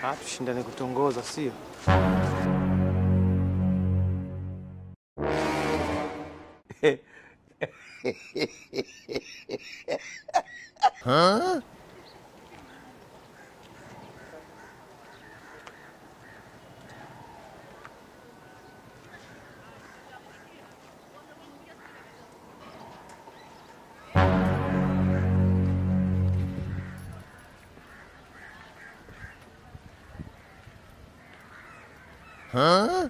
Tushindane kutongoza sio? Huh? Huh?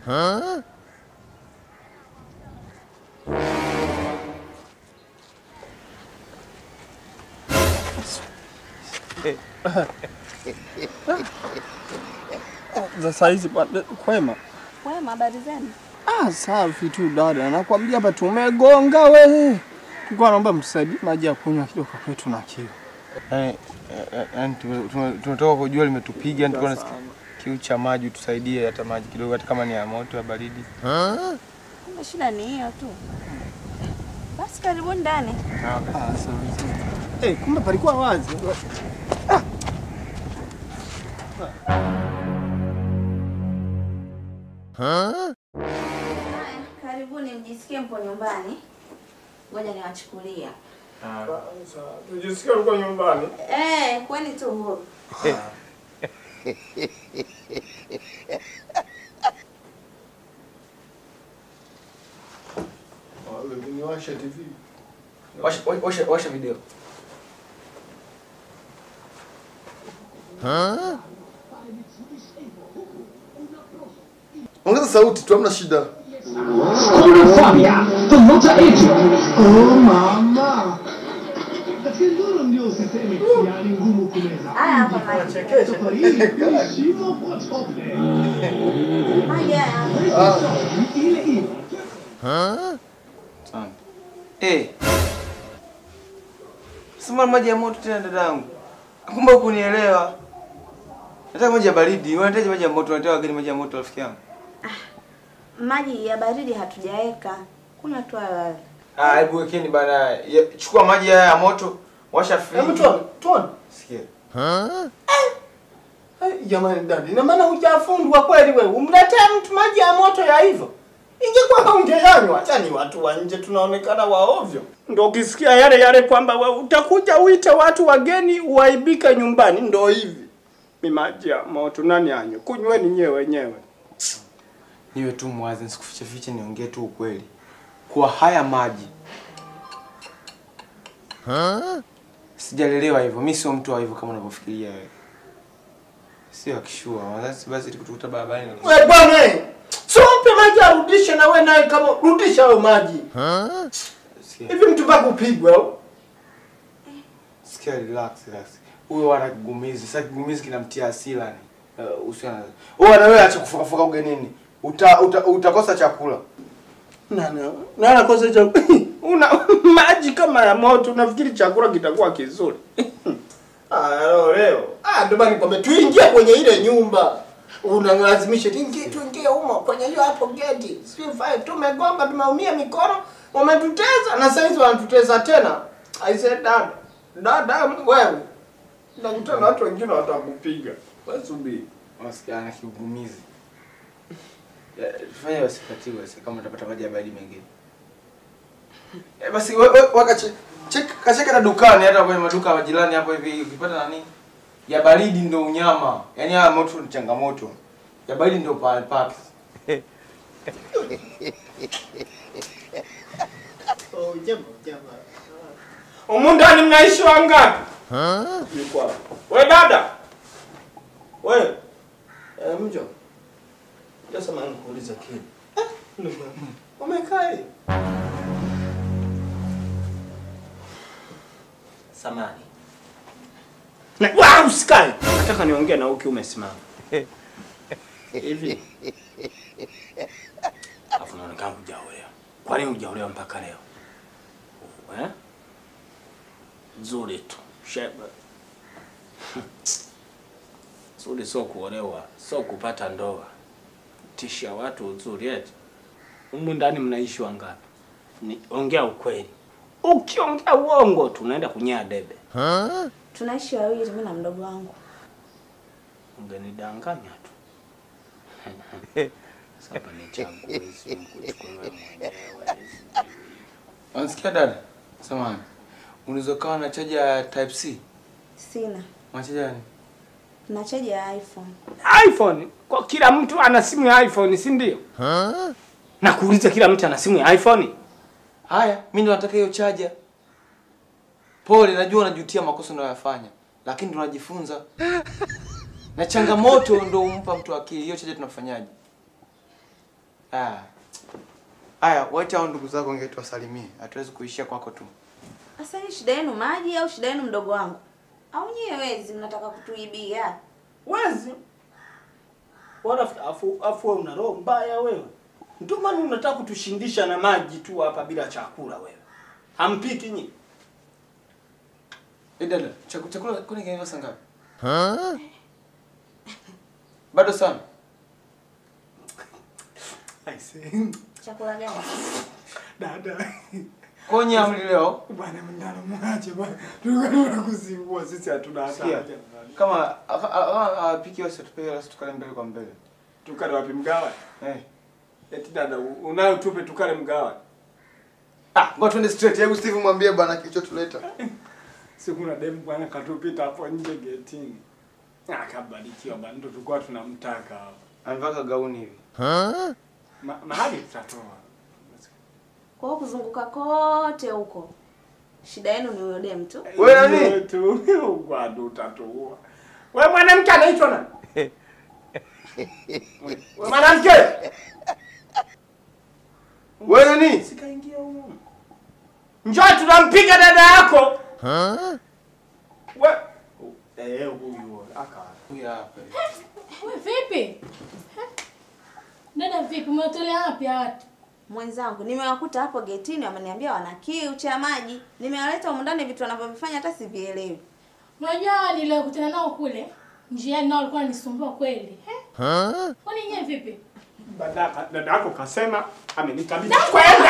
Huh? Sasa hizi kwema. Kwema, habari zenu? Safi tu dada. Nakwambia hapa tumegonga wewe. Tulikuwa naomba msaidie maji ya kunywa kidogo kwetu na kiu. Tunatoka kujua limetupiga, tulikuwa na kiu cha maji, tusaidie hata maji kidogo hata kama ni ya moto ya baridi. Kumbe shida ni hiyo tu. Basi karibu ndani. Sawa. Kumbe palikuwa wazi. Karibuni mjisikie mpo nyumbani. Ngoja niwachukulia. Sawa. Tujisikie uko nyumbani. Kwani tu huru. Niwasha TV. Washa video. Ongeza sauti tu, hamna shida. Fabia, Toyota Agent. Oh mama. Lakini ndio usiseme yani ngumu kumeza. Hapa maji. Shimo kwa tople. Maji Ile ile. Sema maji ya moto tena dadangu. Kumbe hukunielewa. Nataka maji ya baridi. Unahitaji maji ya moto, unataka gani maji ya moto rafiki yangu? Maji ya baridi hatujaeka. Kunywa tu hayo. Hebu wekeni bana. Chukua maji ya moto, washa friji. Hebu tuone. Sikia. Jamani dada, ina maana hujafundwa kweli wewe? Umletea mtu maji ya moto ya hivyo? Ingekuwa ungeyanywa, acha ni watu wa nje tunaonekana waovyo. Ndio ukisikia yale kwamba wewe utakuja uite watu wageni uaibike nyumbani, ndio hivi. Mimi maji ya moto nani anywe? Kunyweni nyewe wenyewe. Niwe tu mwazi, nisikufiche niongee tu ukweli. Kwa haya maji. Sijalelewa hivyo. Mimi sio mtu wa hivyo kama unavyofikiria wewe. Sio akishua. Basi tukutukuta barabarani. Wewe bwana wewe. Sope maji arudishe na wewe naye kama rudisha hayo maji. Hivi mtu mpaka upigwe au? Sikia, relax. Huyo wana kigumizi. Sasa kigumizi kinamtia hasira ni. Usiana. Na wewe acha kufoka ugenini. Utakosa chakula. Nana kosa chakula. Una maji kama ya moto, unafikiri chakula kitakuwa kizuri? Leo. Ndio bani kwamba tuingie kwenye ile nyumba. Unalazimisha tuingie humo kwenye hiyo hapo geti. Sio fai tumegonga, tumeumia mikono, wametuteza na sasa hizo wanatuteza tena. I said dada wewe. Nakutana watu wengine watakupiga. Wewe subiri. Wasikiana kigumizi. Tufanye wasipatiwe kama utapata maji ya baridi mengine. Basi kacheka na dukani, hata kwenye maduka ya jirani hapo hivi ukipata nani ya baridi ndio unyama. Yaani ya moto ni changamoto. Ya baridi ndio pake. Jamaa. Umundani mnaishi wangapi? Yuko. Wewe dada. Wewe. Mjo. Sasa maana kuuliza kile. Umekaa? Samani. Usikae. Nataka niongee na uki umesimama. Hivi. unaonekana hujaolewa. Kwa nini hujaolewa mpaka leo? Nzuri tu. Sheba. Nzuri sio kuolewa, sio kupata ndoa. Tisha watu nzuri eti. Humu ndani mnaishi wangapi? Ni ongea ukweli. Ukiongea uongo tunaenda kunyaa debe. Tunaishi wawili, mimi na mdogo wangu. Ungenidanganya tu. Sasa ni changu hizi mkuchukue mwenyewe. Unasikia dada? Samahani. Unaweza kawa na chaja type C? Sina. Unachaja nini? Na chaja ya iPhone. iPhone? Kwa kila mtu ana simu ya iPhone, si ndio? Na kuuliza kila mtu ana simu ya iPhone? Haya, mimi ndo nataka hiyo chaja. Pole, najua unajutia makosa unayofanya, lakini tunajifunza. Na changamoto ndo umpa mtu akili. Hiyo chaja tunafanyaje? Haya, wacha hao ndugu zako ngetu wasalimie. Hatuwezi kuishia kwako tu. Sasa ni shida yenu maji au shida yenu mdogo wangu? Au nyewe wezi mnataka kutuibia? Wezi? Wala afu una roho mbaya wewe. Ndio maana unataka kutushindisha na maji tu hapa bila chakula wewe. Hampiki nyinyi. Dada, chakula kwani kinaiva saa ngapi? Bado sana. I say. Chakula gani? Dada. Konye amri leo. Bwana mndana mwache bwana. Tulikuwa kuzingua sisi hatuna hata haja. Kama apiki wasi tupeke tukale mbele kwa mbele. Tukale wapi mgawa? Eti dada unayo tupe tukale mgawa. Ngoja twende straight. Hebu Steve mwambie bwana kilichotuleta. Siku na demu bwana katupita hapo nje getini. Akabarikiwa bwana, ndo tulikuwa tunamtaka hapo. Amevaa gauni hivi. Mahali tutatoa. Kwa kuzunguka kote huko. Shida yenu ni huyo demu tu. Wewe nani? Tu bado utatoa. Wewe mwanamke anaitwa nani? Wewe mwanamke. Wewe nani? Sikaingia huko. Njoo tunampiga dada yako. Wewe huyu aka. Huyu hapa. Wewe vipi? Dada vipi? Umetolea wapi watu? Mwenzangu, nimewakuta hapo getini wameniambia wana kiu cha maji. Nimewaleta huko ndani vitu wanavyofanya hata sivielewi. Unajua nilikutana nao kule. Njiani nao walikuwa wanisumbua kweli. Kwani nyewe vipi? Dada yako kasema amenikabidhi kwenda.